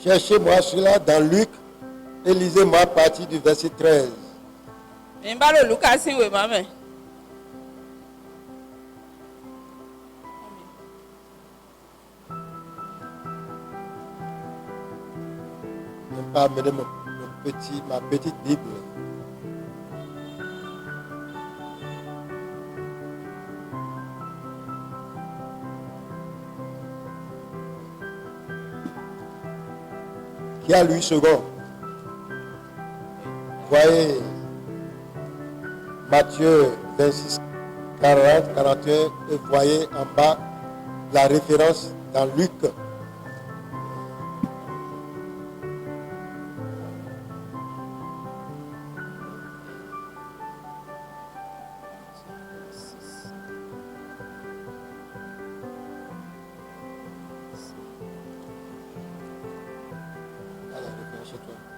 Cherchez-moi cela dans Luc et lisez-moi à partir du verset 13. Mbalo Lucas we mame. Je n'ai pas amené ma petite Bible. Qui a lu second? Voyez Matthieu 26, 40, 41 et voyez en bas la référence dans Luc.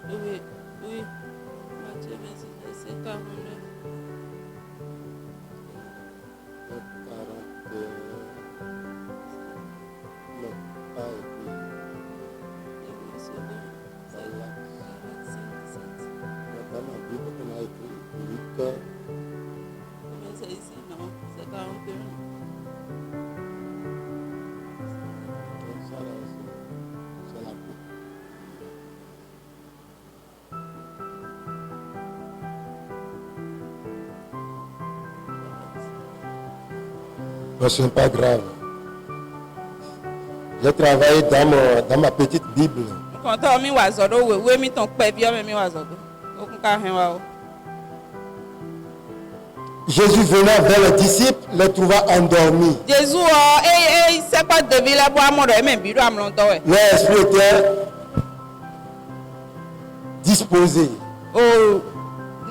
Oui, oui. Matthieu 26, verset 49. C'est ici, non, c'est 41. Non, ce n'est pas grave. J'ai travaillé dans ma petite Bible. Quand on mi wazodo, we mi ton pe bi o mi wazodo. O kun ka hen wa o. Jésus venant vers les disciples, les trouva endormis. Jésus c'est pas de ville bo amodo e me bi do amlon to we. Leur esprit était disposé. O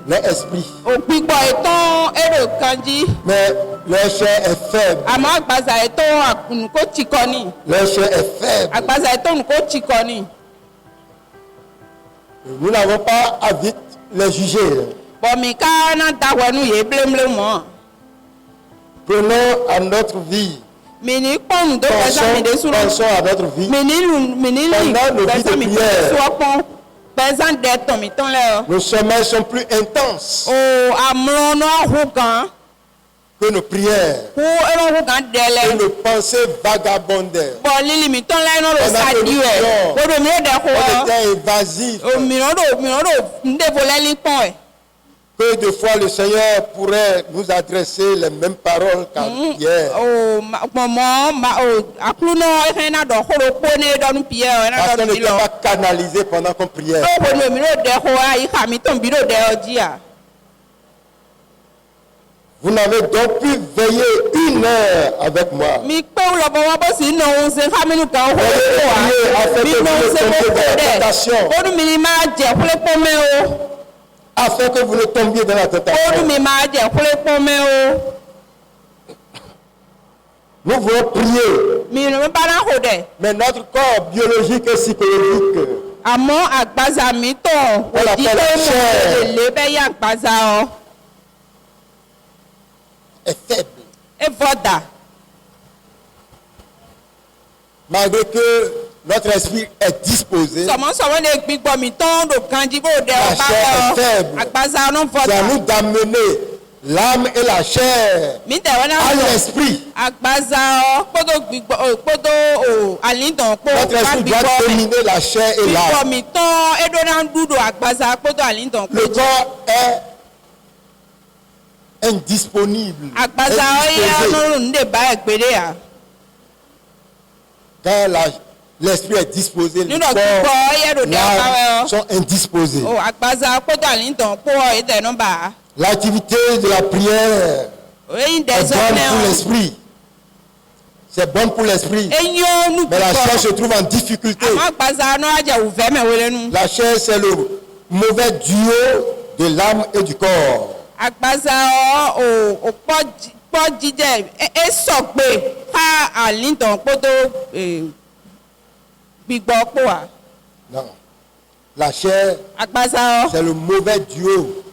Leur esprit. o gbigbo eton ero kanji. Mais leur chair est faible. Àmọ́ agbaza eton akunu ko chikoni. Leur chair est faible. Agbaza eton ko chikoni. Nous n'avons pas à vite les juger. Bon mi ka na dawenu ye blemble mo. Prenons à notre vie. Mi ni pon do pesa mi de suru. Pensons à notre vie. Mi ni Pendant nos vies de prière. so pon pesa de ton mi ton le. Nos sommeils sont plus intenses O amlo no hugan. que nos prières. Hu ero hugan Et dele. nos pensées vagabondaires. Bon lili mi ton le no lo Pendant sa que nous diwe. prions, O do mi de On ho. était évasifs. O mi no do nde voleli pon e. Peu de fois le Seigneur pourrait nous adresser les mêmes paroles qu'hier. O akluno ehena do horo pone do nu pie o na Parce do qu'on nu n'était lo. pas canalisé pendant qu'on priait. O bo no mi ro de ho ai ha mi ton bi ro de ojia. Vous n'avez donc pu veiller 1 heure avec moi. Mi pe o lo bo wa bo si no un se ha mi nu kan ho Afin wa. Mi que no vous se ne ko tombiez dans la de. tentation. O nu mi ni ma je kule pome o. Afin que vous ne tombiez dans la O nu tentation. mi ma je kule pome o. Nous voulons prier. Mi no mi ba na ho de. Mais notre corps biologique et psychologique Àmọ́ agbaza mi ton o la di pelle pe mo chair. le be ya agbaza o. est faible. E voda. Malgré que notre esprit est disposé, Sọmọ de gbígbọ́ mi tán do kanji bó de La ọba chair est lọ. faible. Agbaza no c'est à nous voda. d'amener l'âme et la chair Mi tẹ̀wé náà à lọ. l'esprit. Agbaza ọ kpódó gbígbọ́ ọ kpódó o àlídàn kpó Notre bá esprit doit gbígbọ́ mi. dominer la chair et Gbígbọ́ l'âme. mi tán edo náà dúdú agbaza kpódó àlídàn Le kpó. corps est indisponible. Agbaza ọ yẹ indisposé. ọlọ́run ní de bá ẹgbẹ́rẹ́ yà. Quand l'esprit est disposé, le Nínú gbígbọ́ corps, ọ yẹ do de ọba wẹ l'âme ọ. sont indisposés. O agbaza kpódó àlídàn kpó ọ ìdẹ̀ nù bá. L'activité de la prière Oyin est dẹ̀ bonne sọ́nẹ́ pour ọ. l'esprit. C'est bon pour l'esprit. Eyín ó nù Mais la chair se gbígbọ́. trouve en difficulté. Àmọ́ agbaza náà jẹ́ òfẹ́ mẹ́wẹ́rẹ́ nù. La chair, c'est le mauvais duo de l'âme et du corps. Agbaza o kpɔ dzidzɛ esɔgbe ha alidɔn kpoto gbigbɔ kpoa. Non. La chair, Agbaza c'est le mauvais duo.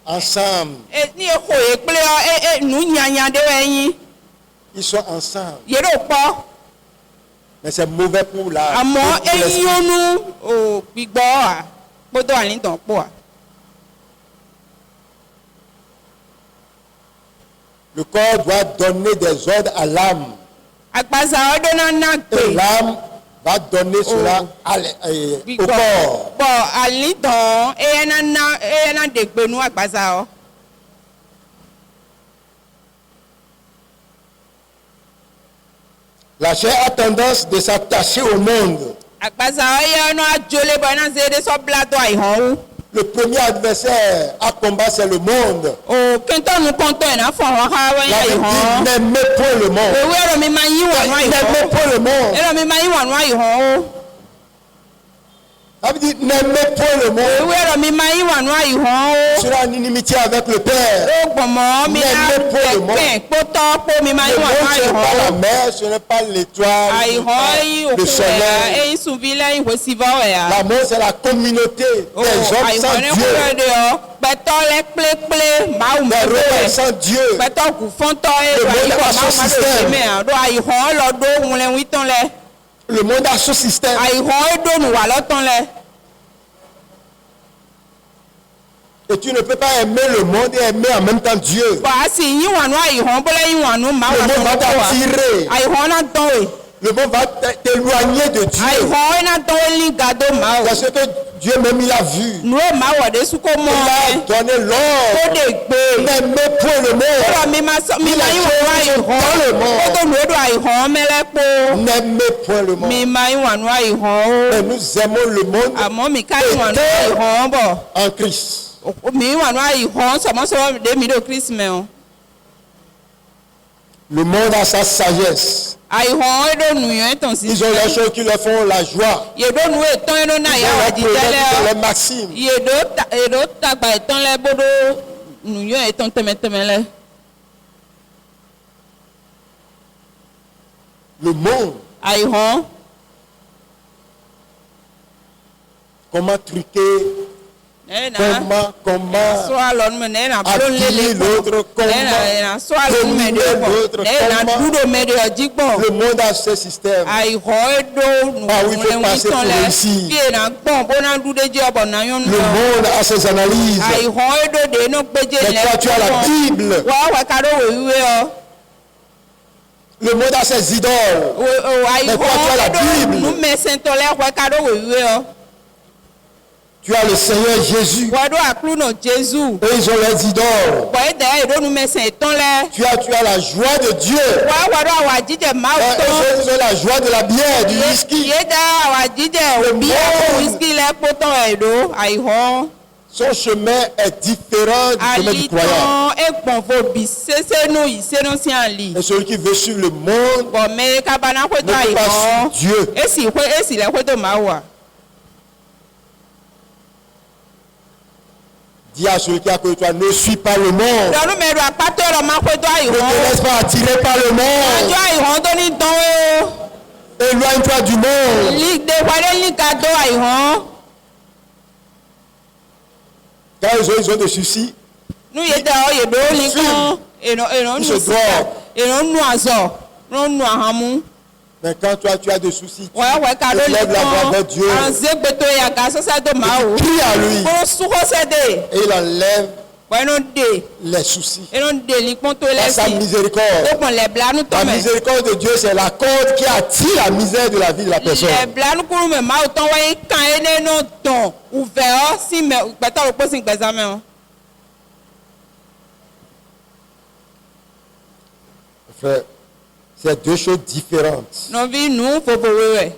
Ensemble. ni exɔ ye kple nu nyanya de wɔ nyi Ils sont ensemble. yero kpɔ Mais c'est mauvais pour la. Àmọ́ pour l'esprit. eyín ò gbígbọ́ à gbọ́dọ̀ àlítàn pọ̀ à. Le corps doit donner des ordres à l'âme. Àgbàsà ọdún náà ná gbé. Et l'âme va donner cela au Gbígbọ́ corps. bọ̀ àlítàn eyín náà dègbénu àgbàsà ọ. La chair a tendance de s'attacher au monde. Àgbàsà ọyẹ náà jólé bọ̀ náà ṣe é dé sọ́bìlátọ̀ àìhàn ó. Le premier adversaire à combattre, c'est le monde. O kentonu kɔntɔ yina fɔ hɔn ha wɛn La ayi Bible hɔn. dit n'aimez point le monde. Ewu ɛrɔ mi ma yi wanu ayi N'aimez hɔn. point le monde. Ɛrɔ mi ma yi wanu ayi hɔn o. La Bible dit n'aimez point le Ewu monde. ɛrɔ mi ma yi wanu ayi hɔn o. Sera en inimitié avec le Père. O gbɔmɔ mi na N'aimez point le monde. kɛkɛ kpɔtɔ kpɔ mi ma Le yi monde, wanu ce ayi n'est pas la hɔn. mer, ce n'est pas l'étoile, Ayi hɔn yi le oku wɛ soleil. eyi suvi lɛ yi wesivɔ wɛ ya. L'amour, c'est la communauté O des hommes ayi sans hɔn ne Dieu. kúrò de yɔ kpɛtɔ lɛ kplekple mawu Des mɛ rebelles wɛ. sans Dieu. Kpɛtɔ gufɔntɔ ye Le do ayi monde hɔn a son mawu ma do système. tɛmɛ ya do ayi hɔn lɔ do ŋlɛ witɔn lɛ. Le monde a son système. Ayi hɔn edo nu wa lɔtɔn lɛ. Et tu ne peux pas aimer le monde et aimer en même temps Dieu. Bɔn a si yi wanu ayi hɔn bɔlɛ yi wanu ma Le wa monde va tɔn ko wa. t'attirer. Ayi hɔn na tɔn we. Le monde va t'éloigner de Ayi Dieu. hɔn na tɔn we li gado ma o. Parce que Dieu même il a vu. Nu ye ma wɔ de suko Il mɔ a mɛ. donné O l'ordre. de gbe. N'aimez point le monde. Yɔrɔ mi ma sɔ mi ma yi wanu ayi hɔn. O to nu ye do ayi hɔn mɛ lɛ kpo. N'aimez point le Mi monde. ma yi wanu ayi hɔn Mais o. nous aimons le monde Àmọ́ mi ka yi wanu ayi hɔn bɔ. en Christ. Mi yi wanu ayi hɔn sɔmɔsɔmɔ de mi do Kristi mɛ o. Le monde a sa sagesse. Ayi hɔn edo nu yɛn tɔn si. Ils ont les choses qui leur font la joie. Yedo nu etɔn edo na Ils ya ont wa leurs didi proverbes, lɛ o. leurs maximes. Yedo tagba etɔn lɛ bodo nuyɔ etɔn tɛmɛtɛmɛ lɛ. Le monde, Ayi hɔn comment truquer, ne na comment sɔ alɔ numɛ ne na bolo lele acquérir l'autre, gbɔ ne na sɔ alɔ numɛ de gbɔ ne na dudo mɛ de ɔdzi gbɔ. le monde a ce système. Ayi hɔn edo Ah oui, il faut nuwɛnwi passer tɔn pour lɛ réussir. fie na gbɔn bona du de dzi ɔbɔ na yɔnu Le lɛ. monde a ses analyses. Ayi hɔn edo de no gbedze Mais toi, tu as la Bible. wa wɛ ka do wewiwe ɔ. Le monde a ses idoles. Ayi Mais toi, tu as la hɔn edo Bible. numɛsɛntɔ lɛ wɛ ka do wewiwe ɔ. Tu as le Seigneur Jésus. Wɔ do akluno Jesu. Eux, ils ont leurs idoles. Wɔ ede edo numɛsɛn etɔn lɛ. Tu as la joie de Dieu. Wɔ do awa dzidze mawu Et tɔn. eux, ils ont la joie de la bière, du whisky. Ye da awa dzidze obi monde. ako whisky lɛ kpɔtɔn edo ayi hɔn. Son chemin est différent du chemin du croyant. Alitɔn egbɔn fo bi sesenu yi senu si ali. Et celui qui veut suivre le monde Bɔnmɛ kabana ne koto peut ayi pas hɔn. suivre Dieu. Esi lɛ koto mawu wa. Dis à celui qui a côté de toi, ne suis pas le monde. Dɔnu mɛ do akpato yɔrɔ ma koto ayi Ne te hɔn. laisse pas attirer par le Adzo monde. ayi hɔn tó ní dán o. Éloigne-toi du monde. Li de wale li ka do ayi hɔn. Quand ils ont des soucis, Nu ye da ɔye do li kan. Eno nu se sika. Eno nu azɔ. No nu ahamu. mais quand toi tu as des soucis, tu Wɛ ka do li lèves la voix vers Dieu, kan. Anze gbeto ya ka sɔsɛ do ma o. crie à lui Ko suko sɛ de. et il enlève Wɛ no de. les soucis. Eno de li kpɔn to Par lɛ sa si. miséricorde. O kpɔn lɛ bla nu La tɔmɛ. miséricorde de Dieu, c'est la corde qui attire la misère de la vie de la personne. Lɛ bla nu kuru mɛ ma o tɔn wɛ kan ye ne no dɔn. Uvɛ ɔ si mɛ gbɛtɔ o kposi gbɛzamɛ o. Frère, c'est deux choses différentes. Nɔvi nu fofowe wɛ.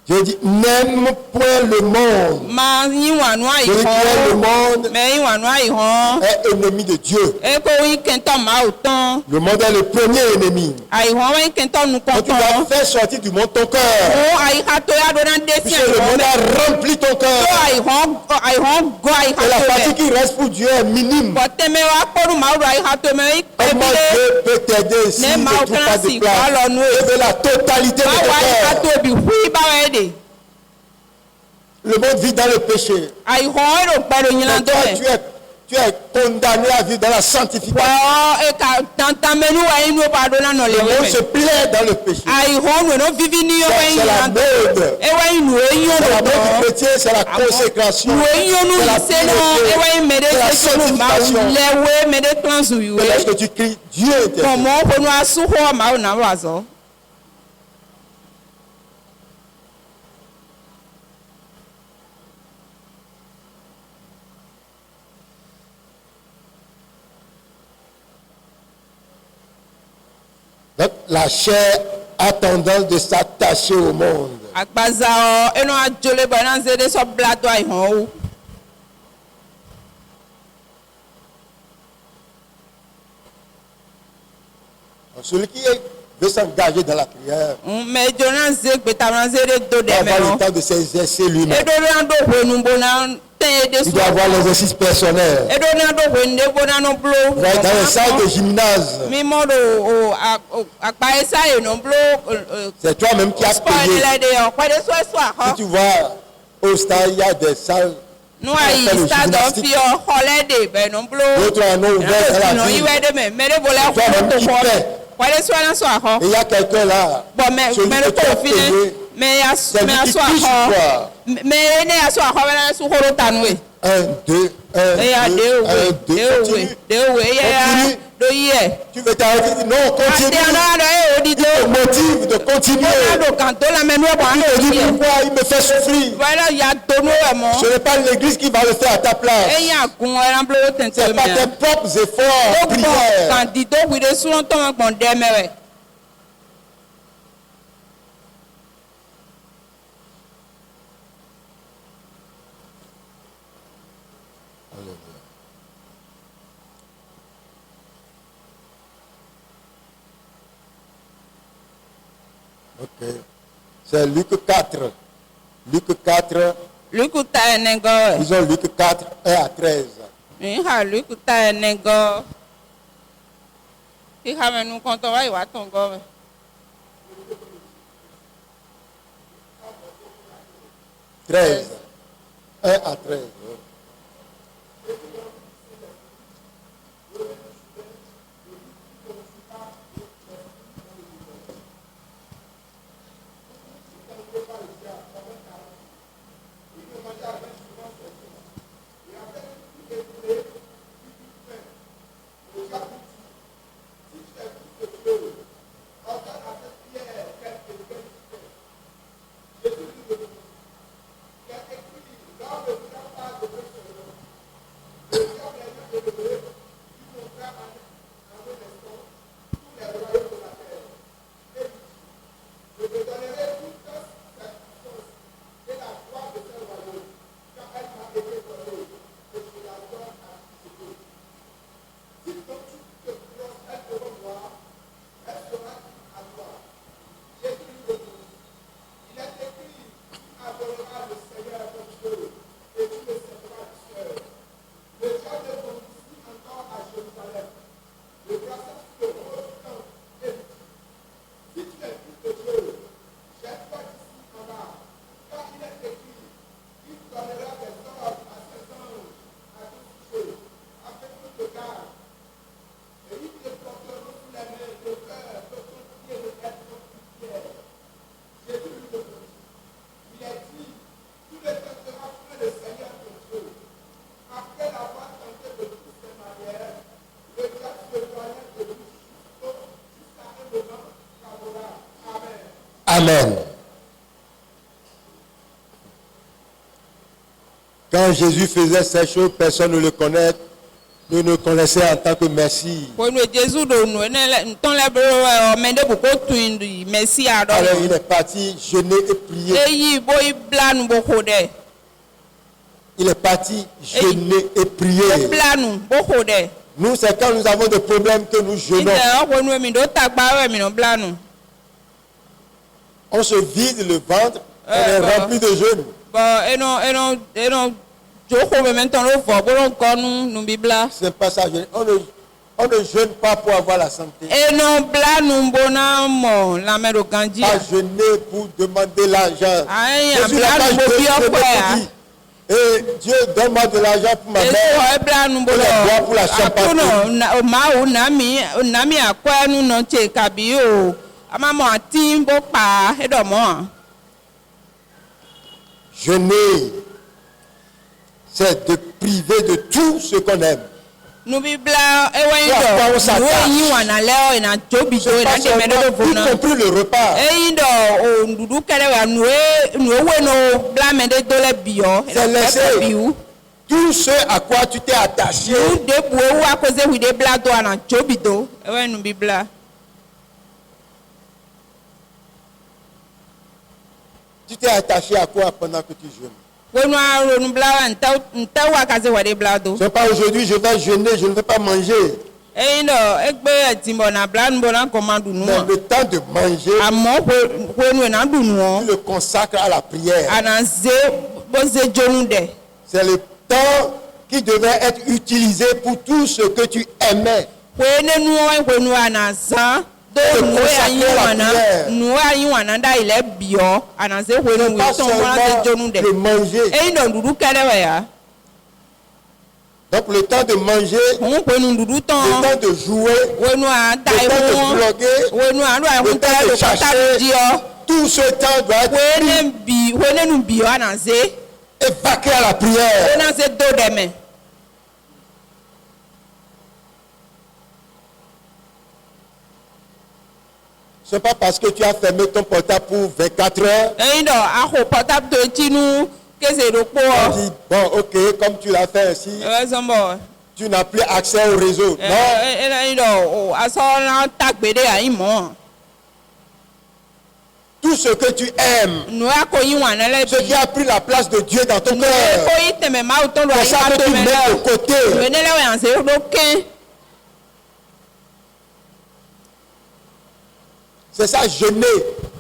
Dieu dit, n'aime point le monde. Ma yi wanu ayi Celui qui aime le hɔn. monde Mɛ yi wanu ayi hɔn. est ennemi de Dieu. Eko yi kɛntɔ ma o tɔn. Le monde est le premier ennemi. Ayi hɔn wɛ yi kɛntɔ nu Donc tu dois kɔntɔn. faire sortir du monde ton cœur. O ayi ha to ya do na de si Puisque ayi le hɔn monde mɛ. a rempli ton To cœur. ayi hɔn gɔ ayi Et ha la to partie mɛ. qui reste pour Dieu est minime. Bɔn tɛmɛ wa kpɔdu ma o do ayi ha to mɛ. Yi Comment kpɛbile. Dieu peut t'aider si Ne tu ne ma trouves pas de si place? kɔ lɔ nu Et ye. de la totalité de Ma ton wa ayi ha cœur. to bi hui ba wɛ de. Le monde vit dans le péché. Ayi hɔn do kpɛ do Mais nyina do toi, mɛ. tu es condamné à vivre dans la sanctification. Wɔ eka tantamenu wa inu ba do na nɔ Le le monde wɛ se plaît dans le péché. ayi hɔn nu no vivi ni yɔ wɛ C'est la yin mode. ewa yin nu eyin C'est la mode du o chrétien, c'est la consécration. nu eyin nu C'est la se no pureté. ewa yin mɛ de C'est la se no ma sanctification. lɛ we mɛ de klan zu yi Et we lorsque tu cries, Dieu intervient. kɔmɔ ƒonu asu xɔ ma na wa zɔ. Donc la chair a tendance de s'attacher au monde. Agbaza eno adzole bɔ na ze de sɔ bla do ayi hɔn o. Donc, celui qui veut s'engager dans la prière Mɛ dzo na ze gbeta na ze de do doit dɛmɛ avoir le o. temps de s'exercer lui-même. Edo na do ƒonu bo na tɛ de Il doit avoir sɔ. l'exercice personnel. Edo na do ƒonu de bo na no blo. Il va être dans les salles de gymnase. Mímɔ do o akpa esa yi no blo. C'est toi-même qui as Sport payé. lɛ de yɔ kpɛ de sɔ sɔ Si axɔ. tu vas au stade, il y a des salles. Nu ayi stadɔ fi yɔ xɔ lɛ de bɛ no blo. D'autres en ont ouvert dans la Nɔ yi ville. wɛ de mɛ mɛ de bo lɛ Toi-même xɔ qui to xɔ. paie. Kpɛ de sɔ na sɔ axɔ. Et il y a quelqu'un là. Bɔn mɛ Celui mɛ que de tu as ko fi ne payé. mɛ ya C'est lui mɛ ya qui sɔ touche axɔ. quoi? Mɛ ne ya sɔ axɔ bɛ na su xɔro ta nu ye. 1, 2, 1, 2, Eya 1, 2. Continue. de owe eya ya Continue. do yi yɛ. Tu veux t'arrêter? Non, Ate continue. ana dɔ ye o di do. Le motif de continuer. N'a do kanto la mɛ nu bɔ an Il do te yi dit yɛ. pourquoi il me fait souffrir. Wɛrɛ ya do nu yɛ mɔ. Ce n'est pas l'église qui va le faire à ta place. Eya kun ɛran bolo tɛntɛn C'est pas tes mɛ. propres efforts, O gbɔn prières. kan di do wi de sunɔ tɔmɔ gbɔn dɛmɛ wɛ. Ok. C'est Luc 4. Luc 4, Luku ta ɛnɛ gɔ wɛ. disons Luc 4, 1 à 13. Iha luku ta ɛnɛ gɔ. Iha mɛ nu kɔntɔn wa yi wa tɔn gɔ wɛ. 13. 1 à 13. Amen. Quand Jésus faisait ces choses, personne ne le connaissait en tant que Messie. Ponu Jesu do nu ne lɛ ntɔn lɛ bolo ɔmɛ de ko tun di mɛsi a dɔ. Alors il est parti jeûner et prier. Eyi bo i bla nu bo ko dɛ. Il est parti jeûner et O prier. bla nu bo ko dɛ. Nous, c'est quand nous avons des problèmes que nous jeûnons. Ite ɔponu mi do tagba wɛ mi no bla nu. On se vide le ventre, on est rempli de jeûne. Bɔn eno joko mɛ ntɔn lo vɔ bolo gɔnu nu bi bla. C'est pas ça. On ne jeûne pas pour avoir la santé. Eno bla nu bo na mɔ lamɛ do ganji. Pas jeûner pour demander l'argent. Ayi Jésus bla n'a pas nu bo bi jeûné pour ɔkpɛ ya. dire, Et Dieu, donne-moi de l'argent pour ma Esu mère. xɔ ebla nu bolo. bois pour la champagne. Akunɔ mawu nami akɔe nu nɔ tse kabi o. Amamɔ ati bo kpa eɖɔmɔ. Jeûner, c'est de priver de tout ce qu'on aime. Nubibla ewe Soit on dɔ s'attache. nuwo yi wana lɛ o ina tobi do C'est ina pas dɛmɛ seulement, ɖe y vo na. compris le repas. Eyi dɔ o nuɖuɖu kɛ ɖe wa nuwo we no bla me ɖe do le biɔ. C'est laisser tout ce à quoi tu t'es attaché. Nu de buwo wa koze wi de bla do ana tobi do ewe nubibla. Tu t'es attaché à quoi pendant que tu jeûnes? Wonu aro nubla wa nta wa kaze wa de bla do. C'est pas aujourd'hui, je vais jeûner, je ne vais pas manger. Eyi dɔ egbe etimɔ na bla nu bo na kɔma du nu Mais wa. le temps de manger, Amɔ wonu ena du nu tu wɔ. le consacres à la prière. Ana ze bo ze dzonu de. C'est le temps qui devait être utilisé pour tout ce que tu aimais. Wene nuwo wonu ana zan do Le nuwo consacrer à la wana prière. nuwo wana da ile biɔ ana ze wonu Pas ton wona ze dzonu seulement de. le manger. Eyi dɔ nuɖuɖu kɛ ɖe wɔ ya. Donc le temps de manger, Òun pe nuɖuɖu le tɔn. temps de jouer, Wonu ata le temps de ewu. bloguer, Wonu alo le ehun temps tɛ de do kɔta chercher. di yɔ. tout ce temps doit être pris Wene nu biɔ ana ze. et vaquer à la prière. Wona ze do dɛmɛ. Ce n'est pas parce que tu as fermé ton portable pour 24 heures. Eyi dɔ axɔ pɔtable to etsi nu kese ɖo On kpɔ. dit, bon, ok, comme tu l'as fait ainsi, Ewe zɔn bɔ. tu n'as plus accès au réseau. Non, Eyi dɔ o asɔ tagbe ɖe ayi mɔ. tout ce que tu aimes, Nu ako yi wana lɛ ce qui a pris la place de Dieu dans ton Nu cœur, ko yi tɛmɛ mawu tɔn do c'est ayi ça ma que to tu mɛ mets de lɛ. côté. Nu ne lɛ o yan se ɖo kɛn. C'est ça, jeûner.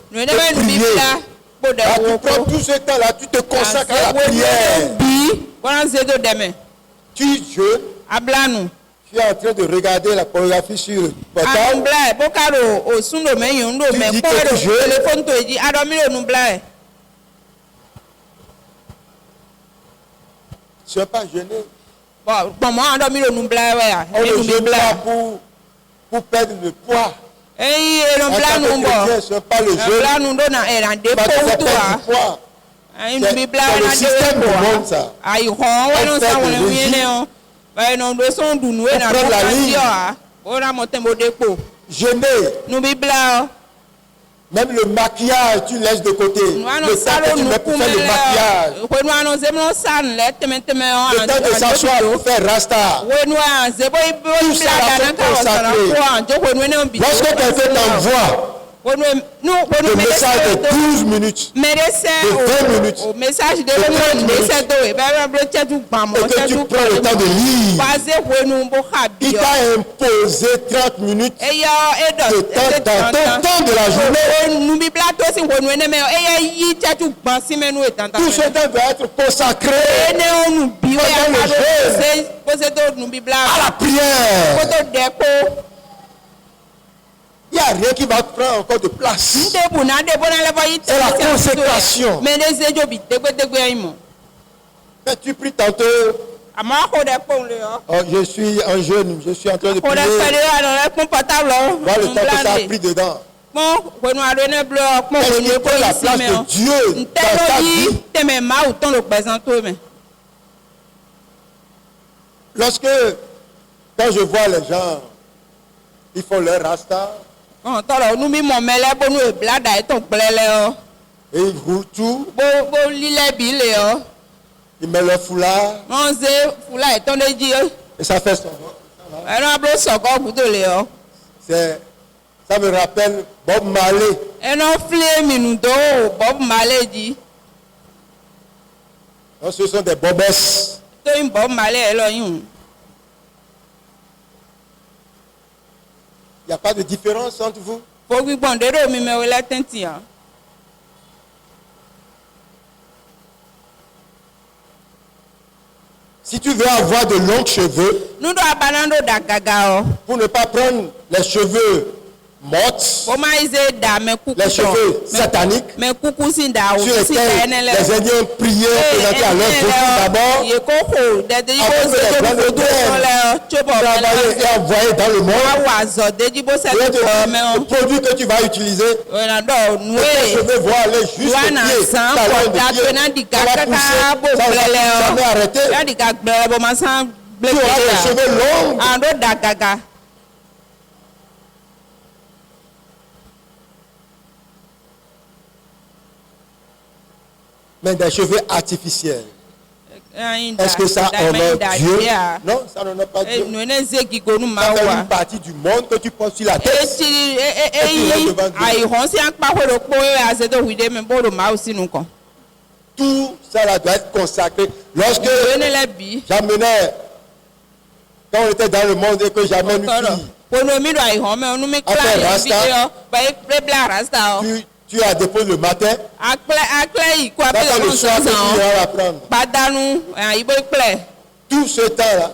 Nu ne bɛ nu bi bila kpo Là, ɖe tu wo prends ko. tout ce temps-là, tu te consacres à la prière. Bi wana ze do dɛmɛ. Tu jeûnes, Abla nu. tu es en train de regarder la pornographie sur le portable. Anubla bo ka do o sun do mɛ yin do Tu mɛ dis kpɔ que do tu jeûnes. téléphone to edzi aɖɔ mi do nubla yɛ. Tu ne pas jeûner. Bon kpɔmɔ aɖɔ mi do nubla yɛ wɛ ya. On Mi ne nu bi jeûne bla. pas pour perdre le poids. Eyi En enubla tant nu que bɔ. chrétien, ce n'est pas le jeûne Enubla nu do na ɛna de qui va te faire kpo perdre wa. du poids. Ayi nu bi bla C'est le na de système du wo monde, wa. ça. Ayi xɔ wɔna On sa fait wɔna des wiye ne régimes. o. Ayi nu do sɔn dunu ena On do prend la kasi ligne. wa. O na mɔ tɛ mo de kpo. Jeûner, Nu bi bla o. même le maquillage, tu laisses de côté. Nu Le ano temps salo que tu nu mets pour kume faire le maquillage. lɛ. Wenu ano zemlɔ san lɛ tɛmɛtɛmɛ o. Le temps de s'asseoir pour faire rasta. Wenu a ze bo Tout ça bla va dana se ka wɔ sana consacrer. ko a jo wenu ne bi. Lorsque quelqu'un t'envoie Wenu le message de 12 minutes Médecin de 20 minutes, o message de de 30 wenu minutes, médecin do e bɛ bɛ tɛtu gbamɔ et que tu tɛtu prends le temps de lire, Basé wenu bo ha il biɔ. t'a imposé 30 minutes Eyɔ edɔ de temps dans ton temps de la journée. Nubibla to si wenu ne mɛ eya yi tɛtu gbã si mɛ nu etanta. Tout ce temps doit être consacré Ene o nu bi o ya Pendant ka le do jeûne. pose to nubibla. à la prière. Koto dɛ ko. Il n'y a rien qui va prendre encore de place. Ndebu na debo na lɛfɔ yi C'est la consécration. Mɛ ne se jo bi degbe ayi mɔ. Mais tu pries tantôt, Àmọ́ ko dɛ kpɔn le yɔ. oh, je suis en jeûne, je suis en train de Ko dɛ prier. fɛ de yɔ lɛ kpɔn portable lɔ. Voilà le temps que ça a pris dedans. Kpɔn wenu alo ne blɔ kpɔn Est-ce wenu qu'il ko prend la yi si place mɛ de o. Dieu dans ta Ntɛlo yi vie? tɛmɛ maawu tɔn lo gbɛzãn to mɛ. Lorsque, quand je vois les gens, ils font leur rasta Tɔlɔ nu mi mɔ mɛ lɛ bo nu ebla da etɔn kplɛ lɛ yɔ. et ils roulent tout, Bo li lɛ bi le yɔ. ils mettent leur foulard Wɔn ze fula etɔn de dzi yɔ. et ça fait son. Ɛnɔ ablo sɔgɔ kuto le yɔ. Ça me rappelle Bob Marley. Ɛnɔ file minu do Bob Marley dzi. Donc, ce sont des bobesses. Tóyin Bob Marley yɛ lɔ yin o. Il n'y a pas de différence entre vous. Fo gbigbɔn de do mi mɛ o lɛ tɛnti yan. Si tu veux avoir de longs cheveux, Nudo abana do da gaga o. pour ne pas prendre les cheveux mortes, o ma ize da me kuku les cheveux sataniques, me kuku si da o sur si lesquels da ene le les Indiens priaient pour entrer à leur boutique d'abord, ye ko ho de de Après ibo que les se blancs do de do terre le chobo travailler et envoyer dans le monde. wa zo de ibo se Et do me le produit que tu vas utiliser, o na do tes nuwe cheveux vont aller jusqu'au wana pied, san talon ko de da pied, to na di ça va ka pousser, bo ça va blele jamais arrêter. ya di ka blele bo ma san Tu auras les cheveux longs. ando da gaga Mais des cheveux artificiels. Est-ce que ça honore Dieu? Non, ça n'honore pas Dieu. Ça fait une partie du monde que tu portes sur la tête. Tout ça là doit être consacré. Lorsque j'amenais, quand on était dans le monde et que j'amène une fille, tu as déposé le matin, d'accord, le soir, tu vas la prendre. Tout ce temps-là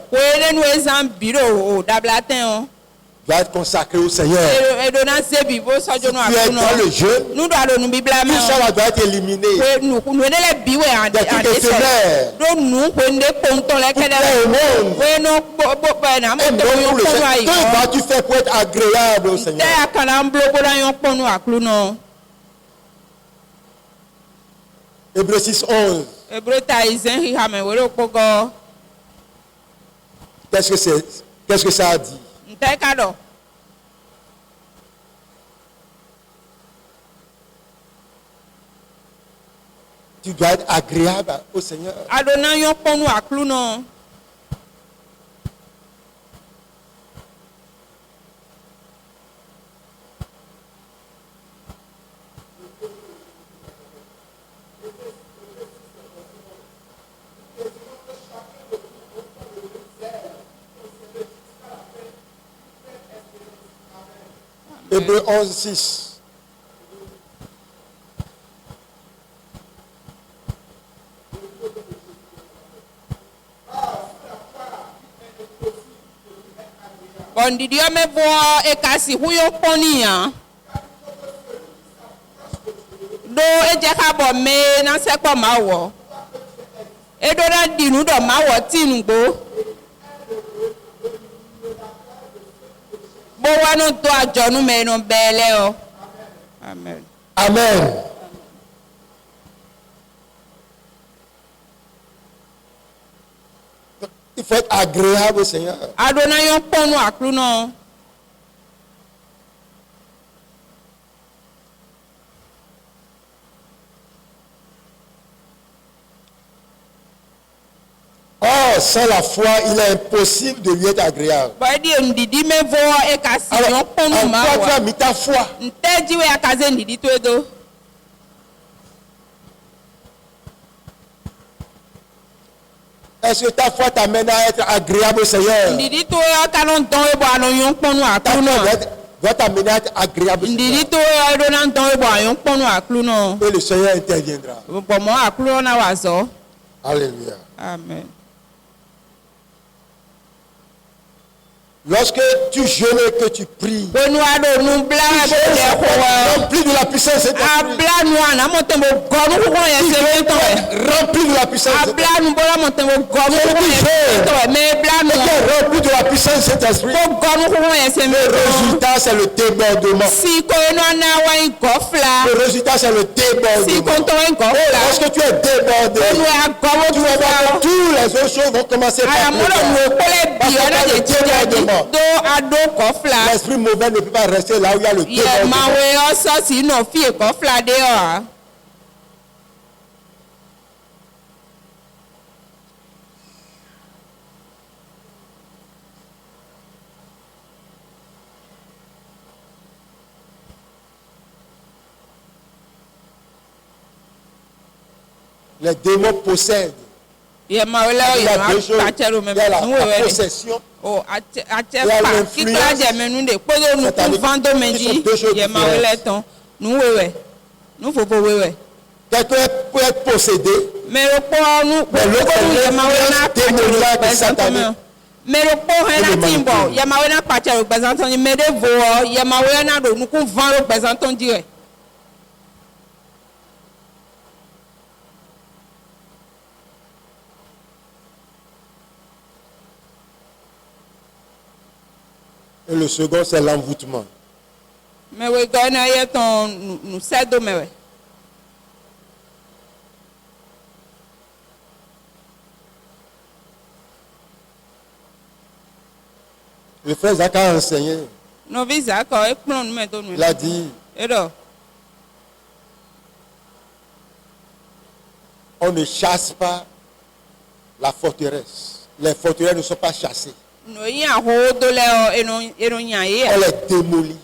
doit être consacré au Seigneur. Si tu es dans le jeûne, tout ça là doit être éliminé. Des trucs éphémères. Pour plaire au monde. Et non pour le Seigneur. Que vas-tu faire pour être agréable au Seigneur? Hébreux 6:11. Qu'est-ce que ça a dit? Tu dois être agréable au Seigneur. Hébreux 11:6. Bondidio me bo e kasi huyo ponia do e je ka bo me na se po ma wo e do na dinu do ma wo tinu gbo bo wa no to ajonu me no bele o. Amen. Amen. Il faut être agréable au Seigneur. Adonayon ponu akluno. Or, sans la foi, il est impossible de lui être agréable. Alors, en quoi tu as mis ta foi? Est-ce que ta foi t'amène à être agréable au Seigneur? Ta foi doit t'amener à être agréable au Seigneur. Et le Seigneur interviendra. Alléluia. Amen. Lorsque tu jeûnes et que tu pries, rempli de la puissance de Saint-Esprit. Rempli de la puissance de Saint-Esprit. Rempli de la puissance de Saint-Esprit. Le résultat, c'est le débordement. Le résultat, c'est le débordement. Lorsque tu es débordé, tu vas voir que toutes les autres choses vont commencer par le débordement. L'esprit mauvais ne peut pas rester là où il y a le débordement. Les démons possèdent. Il y a la possession. Quelqu'un peut être possédé, mais l'autre est démoniaque et satanique. Mais le pauvre est là, Timbo. Il y a ma wena partie représentant, il me dévoue. Il y a ma wena de nous qu'on vend représentant direct. Et le second, c'est l'envoûtement. Mais oui, quand on a ton nous cède, mais oui. Le frère Zach a enseigné. Il a dit, on ne chasse pas la forteresse. Les forteresses ne sont pas chassées. On les démolit.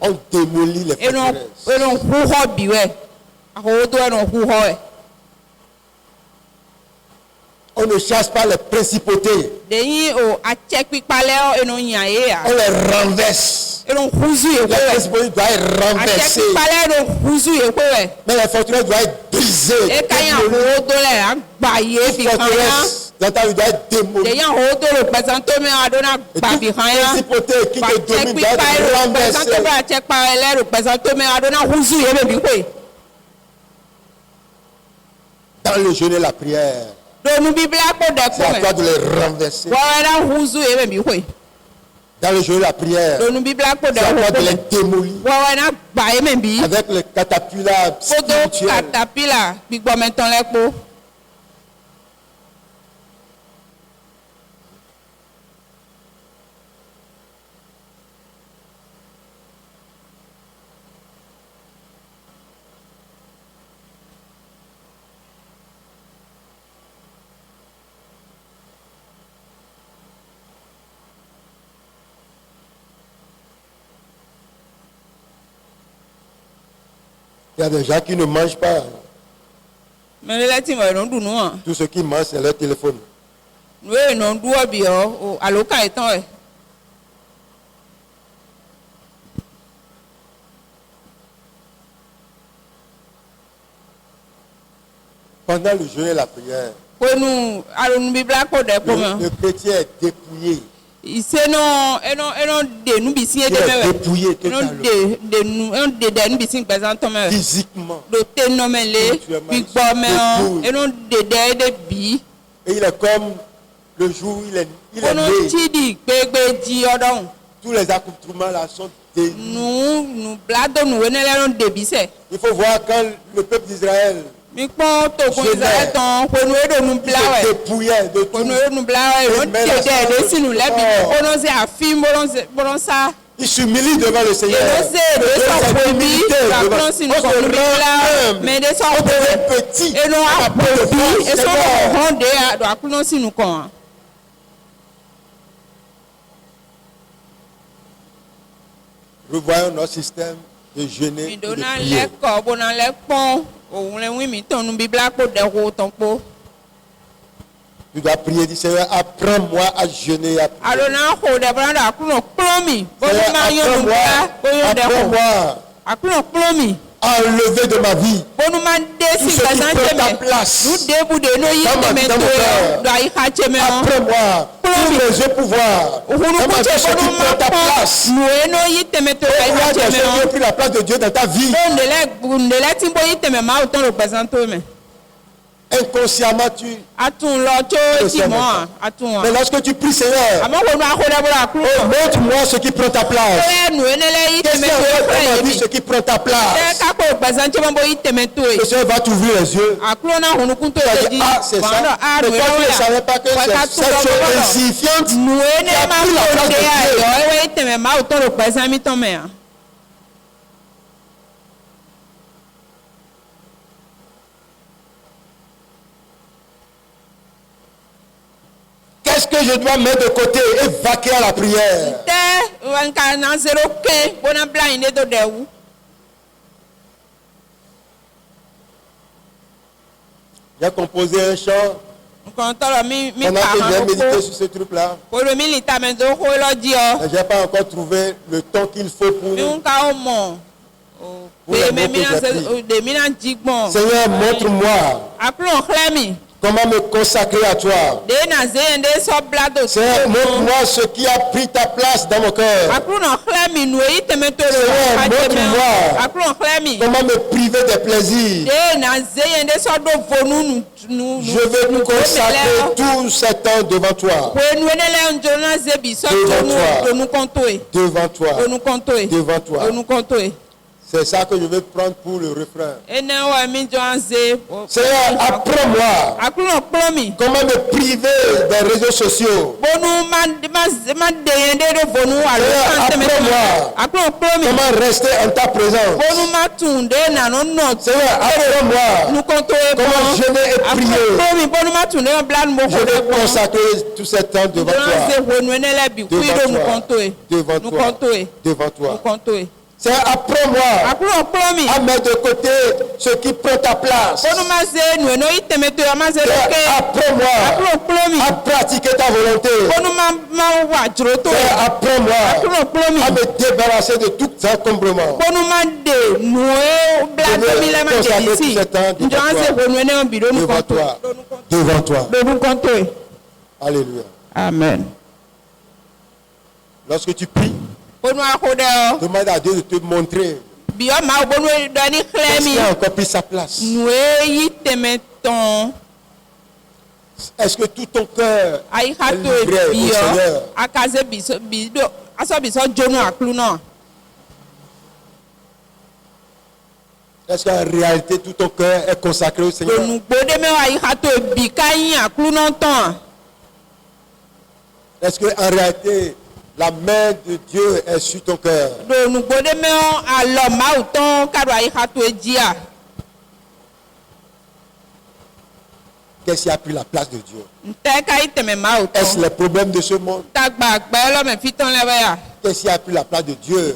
On démolit les forteresses. On ne chasse pas les principautés. On les renverse. Les principautés doivent être renversées. Mais les forteresses doivent être brisées. Les forteresses doivent être démolies. Et toute principauté qui te domine doit être renversée. Dans le jeûne et la prière, c'est à toi de les renverser. Dans le jeûne et la prière, c'est à toi de les démolir. Avec le catapulats spirituel. Il y a des gens qui ne mangent pas. Tout ce qu'ils mangent, c'est leur téléphone. Pendant le jeûne et la prière, le chrétien est dépouillé. Il est dépouillé totalement. Physiquement. Et il est comme le jour où il est né. Tous les accoutrements là sont dénus. Il faut voir quand le peuple d'Israël il se dépouillait de tout. Il s'humilie devant le Seigneur. Revoyons notre système de jeûner et de prier. Tu dois prier, dis Seigneur, apprends-moi à jeûner et à prier. Apprends-moi à enlever de ma vie tout ce qui prend ta place dans mon cœur. Apprends-moi tous les jeux pouvoirs dans ma vie, ce qui prend ta place. Pourquoi tu as pris la place de Dieu dans ta vie? Inconsciemment, tu mais lorsque tu pries, Seigneur, montre-moi ce qui prend ta place. Qu'est-ce qui est en vie, ce qui prend ta place? Le Seigneur va t'ouvrir les yeux. Tu vas dire, ah, c'est ça. Mais toi, tu ne savais pas que c'est cette chose insignifiante qui a pris la place de Dieu. Qu'est-ce que je dois mettre de côté et vaquer à la prière? J'ai composé un chant. Pendant que j'ai médité sur ce truc-là, je n'ai pas encore trouvé le temps qu'il faut pour les mots que j'ai pris. Seigneur, montre-moi Comment me consacrer à toi? Seigneur, montre-moi ce qui a pris ta place dans mon cœur. Seigneur, montre-moi comment me priver des plaisirs. Je veux me consacrer tout ce temps devant toi. Devant toi. Devant toi. C'est ça que je vais prendre pour le refrain. Seigneur, apprends-moi comment me priver des réseaux sociaux. Apprends-moi comment rester en ta présence. Seigneur, apprends-moi comment jeûner et prier. Je vais consacrer tout ce temps devant toi. Devant toi. Devant toi. Seigneur, apprends-moi à mettre de côté ce qui prend ta place. Seigneur, apprends-moi à pratiquer ta volonté. Seigneur, apprends-moi à me débarrasser de tout encombrement. Je vais consacrer tout ce temps devant toi. Devant toi. Alléluia. Amen. Lorsque tu pries, demande à Dieu de te montrer qu'est-ce qui a encore pris sa place. Est-ce que tout ton cœur est livré au Seigneur? Est-ce qu'en réalité tout ton cœur est consacré au Seigneur? Est-ce qu'en réalité la main de Dieu est sur ton cœur? Qu'est-ce qui a pris la place de Dieu? Est-ce les problèmes de ce monde? Qu'est-ce qui a pris la place de Dieu?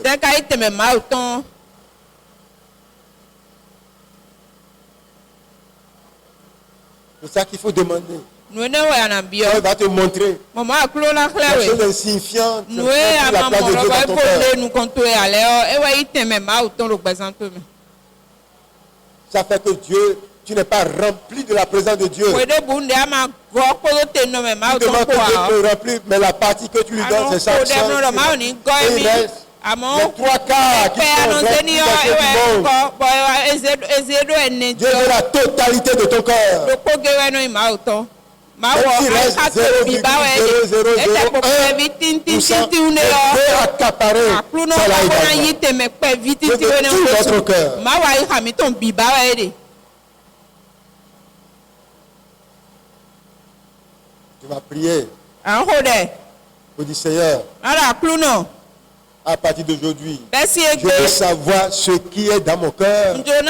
C'est ça qu'il faut demander. Il va te montrer quelque chose d'insignifiant. La place de Dieu dans ton cœur. Ça fait que Dieu, tu n'es pas rempli de la présence de Dieu. Tu demandes que Dieu te remplisse, mais la partie que tu lui donnes, c'est ça. Il reste les trois quarts qui sont remplis Dieu veut la totalité de ton cœur. Même s'il reste 0,0001%, Dieu veut accaparer ça là également. Dieu veut tout notre cœur. Tu vas prier. Pour dire Seigneur, à partir d'aujourd'hui, je veux savoir ce qui est dans mon cœur et qui a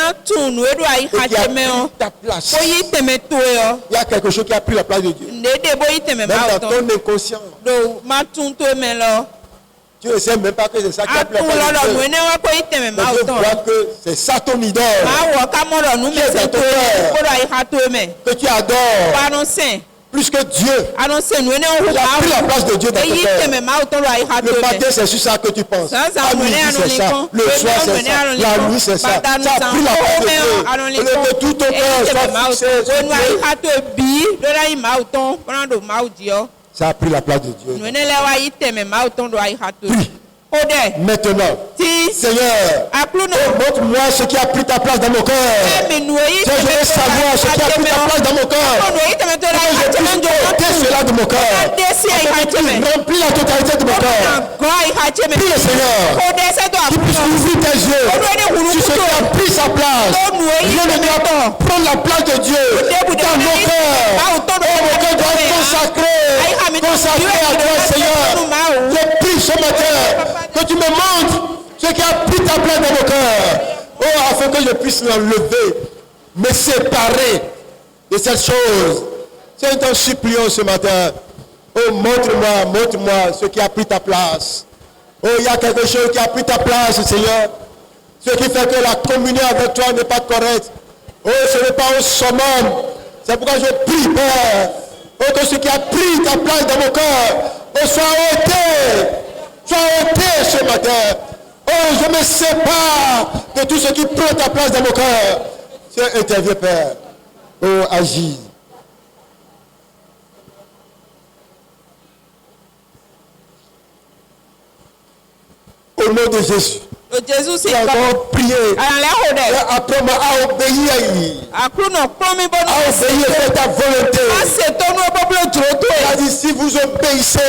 pris ta place. Il y a quelque chose qui a pris la place de Dieu. Même dans ton inconscient. Tu ne sais même pas que c'est ça qui a pris la place de Dieu. Mais Dieu voit que c'est ça ton idole. Qui est dans ton cœur. Que tu adores. Plus que Dieu. Il a pris la place de Dieu dans ton cœur. Le matin, c'est sur ça que tu penses. À midi, c'est ça. Le soir, c'est ça. La nuit, c'est ça. Ça a pris la place de Dieu. Au lieu que tout ton cœur soit fixé sur Dieu. Ça a pris la place de Dieu. Prie. Maintenant, Seigneur, montre-moi ce qui a pris ta place dans mon cœur. Je veux savoir ce qui a pris ta place dans mon cœur. Je puisse ôter cela de mon cœur. Remplis la totalité de mon cœur. Prie le Seigneur. Tu puisses ouvrir tes yeux sur ce qui a pris sa place. Je ne dois pas prendre la place de Dieu dans mon cœur. Mon cœur doit être consacré à toi, Seigneur. Je prie ce matin que tu me montres ce qui a pris ta place dans mon cœur. Oh, afin que je puisse l'enlever, me séparer de cette chose. C'est un suppliant ce matin. Oh, montre-moi ce qui a pris ta place. Oh, il y a quelque chose qui a pris ta place, Seigneur. Ce qui fait que la communion avec toi n'est pas correcte. Oh, ce n'est pas un summum. C'est pourquoi je prie, Père. Oh, que ce qui a pris ta place dans mon cœur, oh, soit ôté. Sois ôté ce matin. Oh, je me sépare de tout ce qui prend ta place dans mon cœur. C'est interviens, Père. Oh, agis. Au nom de Jésus. Jésus a encore prié. Après moi, à obéir. À obéir à ta volonté. Il a dit si vous obéissez,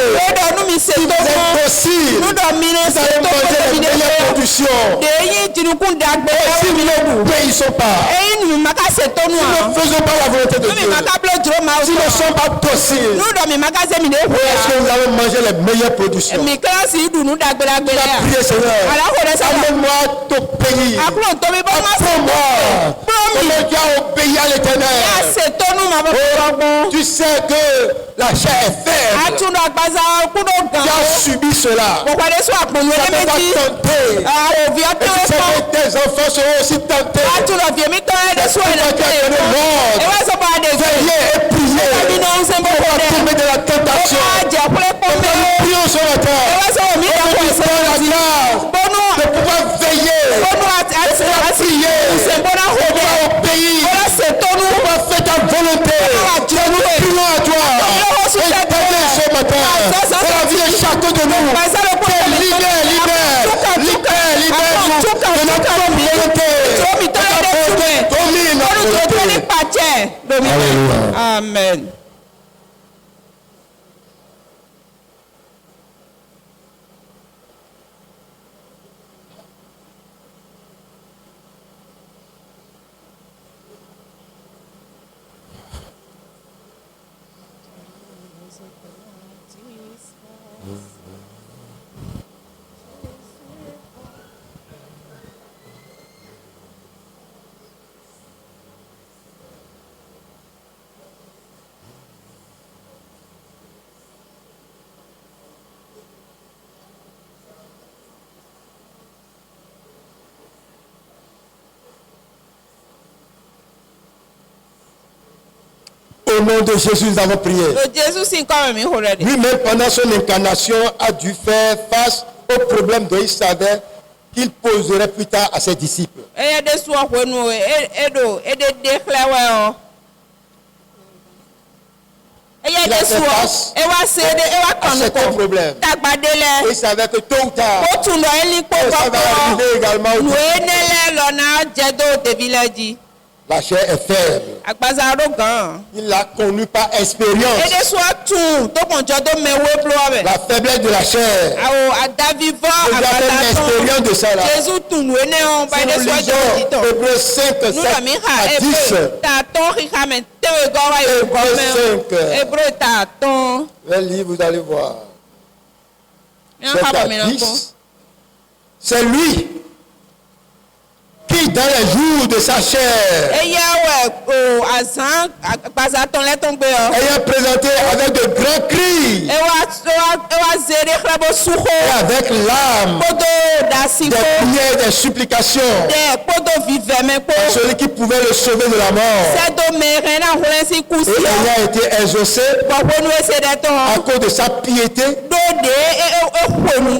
si vous êtes docile, vous allez manger les meilleures productions. Si nous n'obéissons pas, si nous ne faisons pas la volonté de Dieu, si nous ne sommes pas dociles, est-ce que nous allons manger les meilleures productions? Il a prié, Seigneur. Amène-moi t'obéir. Apprends-moi comment tu as obéi à l'Éternel. Tu sais que la chair est faible. Tu as subi cela. Ça ne va pas tenter. Et tu sais que tes enfants seront aussi tentés. C'est pourquoi tu as donné l'ordre. Veillez et priez pour pouvoir tomber de la tentation. Nous prions sur la terre. De pouvoir veiller, de pouvoir prier, de pouvoir obéir, de pouvoir faire ta volonté. Nous prions à toi. Éternel, ce matin, pour la vie de chacun de nous, libère-nous de notre volonté. Domine notre volonté. Amen. Au nom de Jésus, nous avons prié. Lui-même, pendant son incarnation, a dû faire face au problème dont il savait qu'il poserait plus tard à ses disciples. Il a fait face à certains problèmes. Il savait que tôt ou tard, ça va arriver également au La chair est faible. Il l'a connu par expérience. La faiblesse de la chair. Il a fait l'expérience de ça là. Si nous lisons Hébreux 5, 7 à 10. Hébreux 5. Le livre, vous allez voir. 7 à 10. C'est lui qui dans les jours de sa chair ayant présenté avec de grands cris et avec l'âme des prières, des supplications à celui qui pouvait le sauver de la mort et ayant été exaucé à cause de sa piété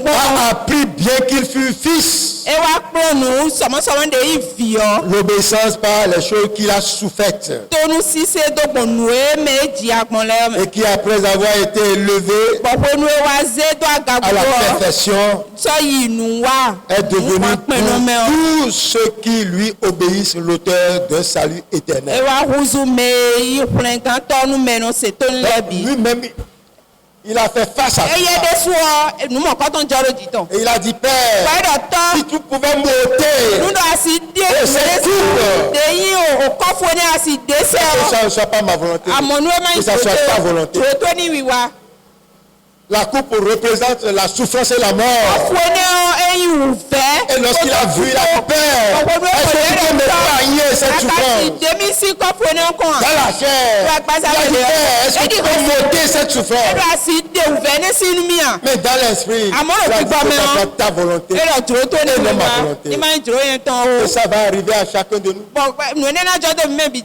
a appris bien qu'il fut fils. L'obéissance par les choses qu'il a soufaites et qui après avoir été élevé à la perfection est devenu pour tous ceux qui lui obéissent l'auteur d'un salut éternel. Lui-même il a fait face à ça. Et il a dit, Père, si tu pouvais m'ôter cette coupe, que ça ne soit pas ma volonté, que ça soit ta volonté. La coupe représente la souffrance et la mort. Et lorsqu'il a vu la Père, est-ce que tu peux m'épargner cette souffrance dans la chair? Il a dit, Père, est-ce que tu peux m'ôter cette souffrance? Mais dans l'esprit, il a dit que ta volonté et non ma volonté. Et ça va arriver à chacun de nous.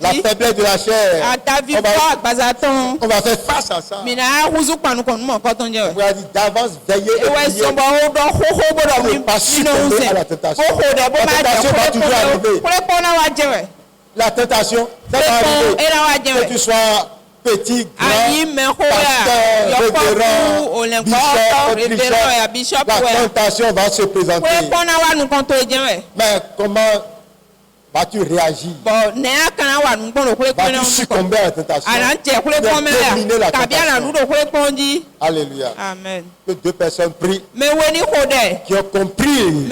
La faiblesse de la chair, on va faire face à ça. On a dit d'avance veiller et prier pour ne pas succomber à la tentation. La tentation va toujours arriver. La tentation, ça va arriver. Que tu sois petit, grand, pasteur, révérend, bishop, la tentation va se présenter. Mais comment vas-tu réagir? Vas-tu succomber à la tentation? Terminer la tentation. Alléluia. Amen. Que deux personnes prient qui ont compris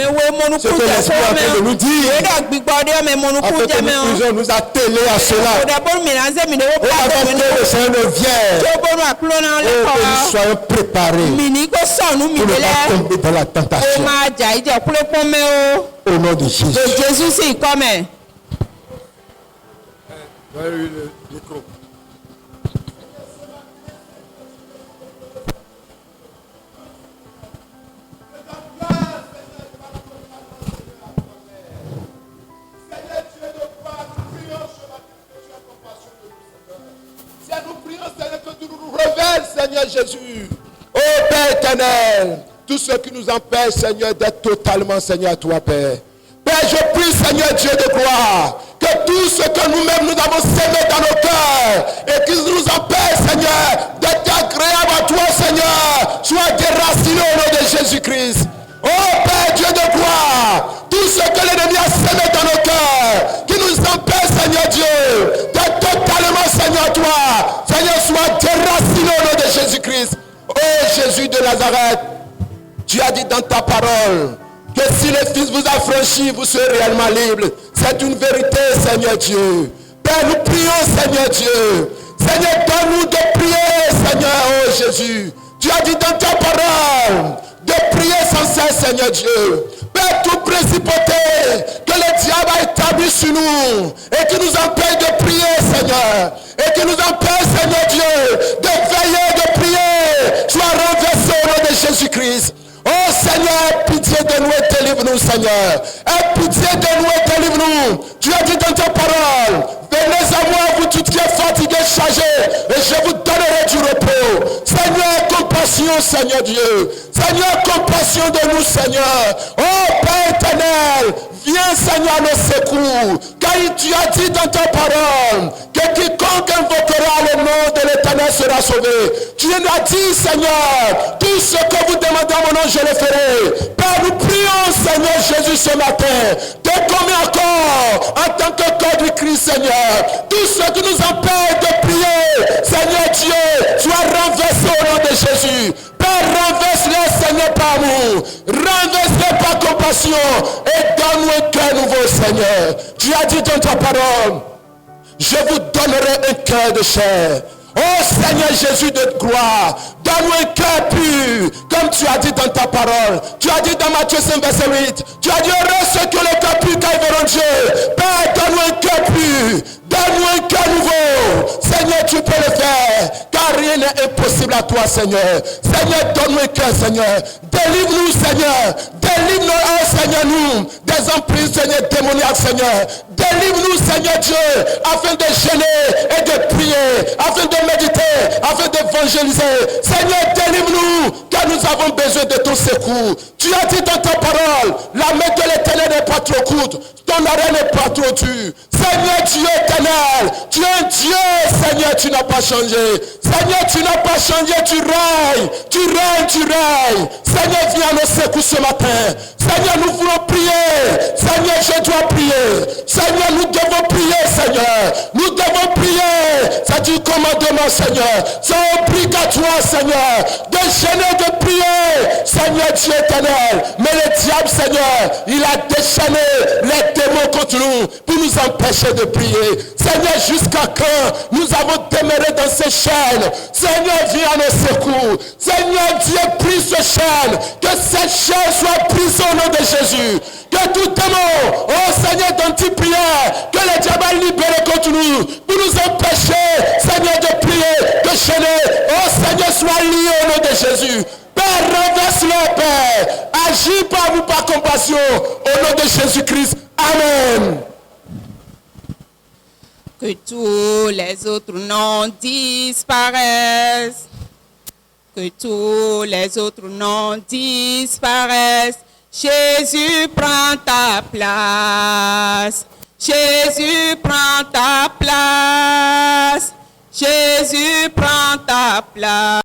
ce que l'Esprit est en train de nous dire. Afin que nous puissions nous atteler à cela. Et avant que le Seigneur ne vienne, que nous soyons préparés pour ne pas tomber dans la tentation. Au nom de Jésus. Le micro. Seigneur Jésus, ô Père éternel, tout ce qui nous empêche, Seigneur, d'être totalement, Seigneur, à toi, Père. Père, je prie, Seigneur Dieu de gloire, que tout ce que nous-mêmes nous avons sémé dans nos cœurs et qui nous empêche, Seigneur, d'être agréable à toi, Seigneur, soit déraciné au nom de Jésus-Christ. Oh Père Dieu de gloire, tout ce que l'ennemi a sémé dans nos cœurs, qui nous empêche, Seigneur Dieu, d'être totalement, Seigneur, à toi, Seigneur, soit déraciné au nom de Jésus-Christ. Oh Jésus de Nazareth, tu as dit dans ta parole que si le Fils vous a franchi, vous serez réellement libre. C'est une vérité, Seigneur Dieu. Père, nous prions, Seigneur Dieu. Seigneur, donne-nous de prier, Seigneur, oh Jésus. Tu as dit dans ta parole de prier sans cesse, Seigneur Dieu. Père, toute principauté que le diable a établi sur nous et qui nous empêche de prier, Seigneur, et qui nous empêche, Seigneur Dieu, de veiller, de prier, soit renversé au nom de Jésus-Christ. Oh Seigneur, pitié de nous et délivre-nous, Seigneur. Aie pitié de nous et délivre-nous. Tu as dit dans ta parole, venez à moi, vous tous qui êtes fatigués, chargés, et je vous donnerai du repos. Seigneur, compassion, Seigneur Dieu. Seigneur, compassion de nous, Seigneur. Oh Père éternel, viens, Seigneur, à nos secours. Car tu as dit dans ta parole que quiconque invoquera le nom de l'Éternel sera sauvé. Tu as dit, Seigneur, tout ce que vous demandez à mon nom, je le ferai. Père, nous prions, Seigneur Jésus, ce matin, de combien encore, en tant que corps du Christ, Seigneur, tout ce qui nous empêche de prier, Seigneur Dieu, soit renversé au nom de Jésus. Père, renverse-les, Seigneur, par amour. Renverse-les par compassion. Et donne-nous un cœur nouveau, Seigneur. Tu as dit dans ta parole, je vous donnerai un cœur de chair. Oh Seigneur Jésus de gloire, donne-nous un cœur pur, comme tu as dit dans ta parole. Tu as dit dans Matthieu 5, verset 8, tu as dit heureux ceux qui ont le cœur pur, car ils verront Dieu. Père, donne-nous un cœur pur, donne-nous un cœur nouveau. Seigneur, tu peux le faire, car rien n'est impossible à toi, Seigneur. Seigneur, donne-nous un cœur, Seigneur. Délivre-nous, Seigneur. Délivre-nous, oh Seigneur, nous, des emprises, Seigneur, démoniaques, Seigneur. Délivre-nous, Seigneur Dieu, afin de jeûner et de prier, afin de méditer, afin d'évangéliser. Seigneur, délivre-nous, car nous avons besoin de ton secours. Tu as dit dans ta parole, la main de l'Éternel n'est pas trop courte, ton arrêt n'est pas trop dur. Seigneur Dieu éternel, tu es un Dieu, Seigneur, tu n'as pas changé. Seigneur, tu n'as pas changé, tu règnes, tu règnes, tu règnes. Seigneur, viens à nos secours ce matin. Seigneur, nous voulons prier. Seigneur, je dois prier. Seigneur, nous devons prier, Seigneur. Nous devons prier. C'est du commandement, Seigneur. C'est obligatoire, Seigneur, de gêner, de prier. Seigneur Dieu éternel. Mais le diable, Seigneur, il a déchaîné les démons contre nous pour nous empêcher de prier. Seigneur, jusqu'à quand nous avons demeuré dans ces chaînes? Seigneur, viens à nos secours. Seigneur Dieu, prise ce chaîne. Que cette chaîne soit prise au nom de Jésus. Que tout démon, oh Seigneur, dans tes prières, que le diable a libéré contre nous pour nous empêcher, Seigneur, de prier, de chaîner. Oh Seigneur, sois lié au nom de Jésus. Père, renverse-le, Père. Agis par vous par compassion. Au nom de Jésus-Christ. Amen. Que tous les autres noms disparaissent. Que tous les autres noms disparaissent. Jésus prend ta place. Jésus prend ta place. Jésus prend ta place.